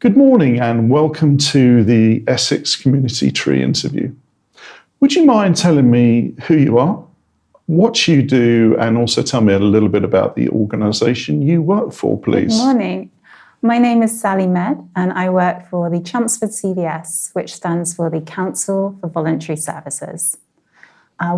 Good morning and welcome to the Essex Community Tree interview. Would you mind telling me who you are, what you do, and also tell me a little bit about the organisation you work for, please? Good morning. My name is Sally Med and I work for the Chelmsford CVS, which stands for the Council for Voluntary Services.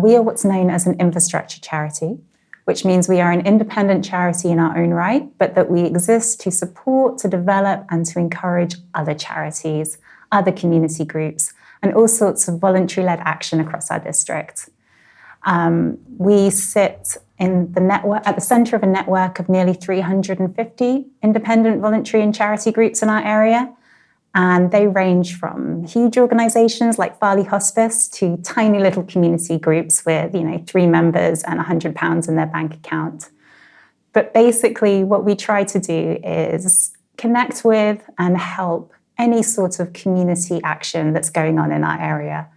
We are what's known as an infrastructure charity, which means we are an independent charity in our own right, but that we exist to support, to develop, and to encourage other charities, other community groups, and all sorts of voluntary-led action across our district. We sit in the network, at the centre of a network of nearly 350 independent voluntary and charity groups in our area. And they range from huge organisations like Farley Hospice to tiny little community groups with, 3 members and £100 in their bank account. But basically what we try to do is connect with and help any sort of community action that's going on in our area.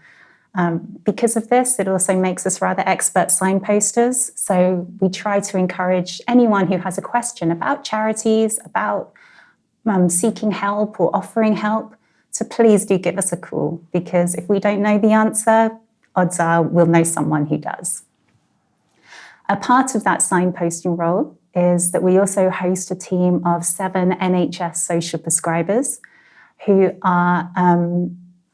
Because of this, it also makes us rather expert signposters. So we try to encourage anyone who has a question about charities, about seeking help or offering help, so please do give us a call, because if we don't know the answer, odds are we'll know someone who does. A part of that signposting role is that we also host a team of 7 NHS social prescribers who are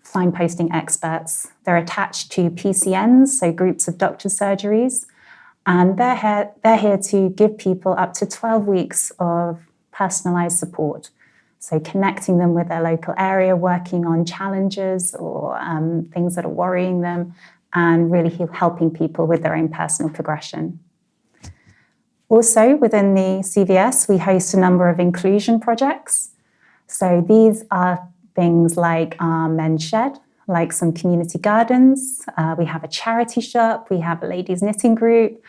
signposting experts. They're attached to PCNs, so groups of doctors' surgeries, and they're here to give people up to 12 weeks of personalised support. So connecting them with their local area, working on challenges or things that are worrying them, and really helping people with their own personal progression. Also, within the CVS, we host a number of inclusion projects. So these are things like our men's shed, like some community gardens. We have a charity shop, we have a ladies' knitting group.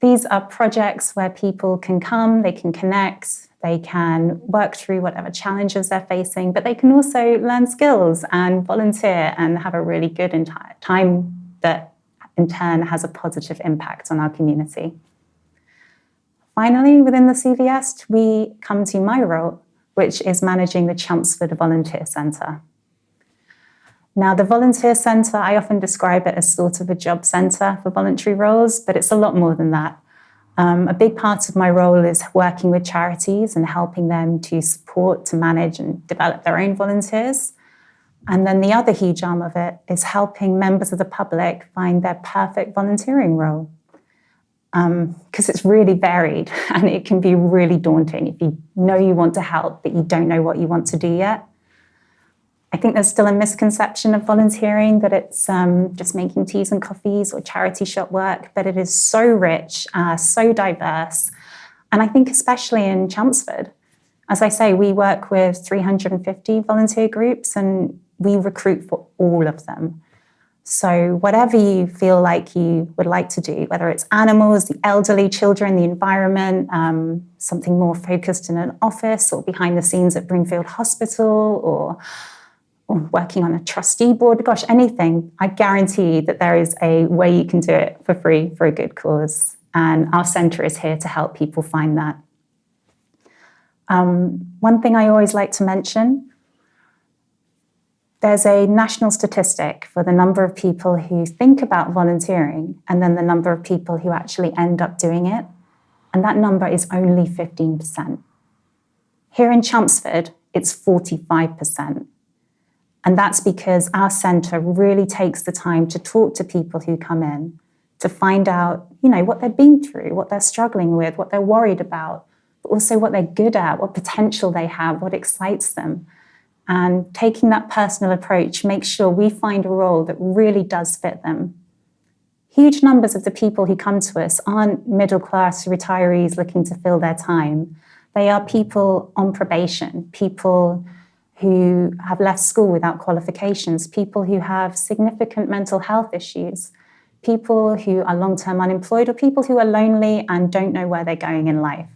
These are projects where people can come, they can connect, they can work through whatever challenges they're facing, but they can also learn skills and volunteer and have a really good time that in turn has a positive impact on our community. Finally, within the CVS, we come to my role, which is managing the Chelmsford Volunteer Centre. Now, the Volunteer Centre, I often describe it as sort of a job centre for voluntary roles, but it's a lot more than that. A big part of my role is working with charities and helping them to support, to manage and develop their own volunteers. And then the other huge arm of it is helping members of the public find their perfect volunteering role. Because it's really varied and it can be really daunting if you know you want to help, but you don't know what you want to do yet. I think there's still a misconception of volunteering that it's just making teas and coffees or charity shop work, but it is so rich, so diverse. And I think especially in Chelmsford, as I say, we work with 350 volunteer groups and we recruit for all of them. So whatever you feel like you would like to do, whether it's animals, the elderly, children, the environment, something more focused in an office or behind the scenes at Broomfield Hospital or working on a trustee board, gosh, anything, I guarantee that there is a way you can do it for free for a good cause. And our centre is here to help people find that. One thing I always like to mention, there's a national statistic for the number of people who think about volunteering and then the number of people who actually end up doing it. And that number is only 15%. Here in Chelmsford, it's 45%. And that's because our centre really takes the time to talk to people who come in, to find out, what they've been through, what they're struggling with, what they're worried about, but also what they're good at, what potential they have, what excites them. And taking that personal approach makes sure we find a role that really does fit them. Huge numbers of the people who come to us aren't middle-class retirees looking to fill their time. They are people on probation, people who have left school without qualifications, people who have significant mental health issues, people who are long-term unemployed, or people who are lonely and don't know where they're going in life.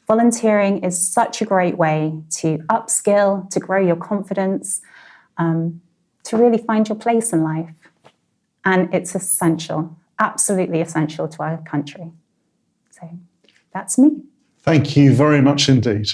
Volunteering is such a great way to upskill, to grow your confidence, to really find your place in life. And it's essential, absolutely essential to our country. So that's me. Thank you very much indeed.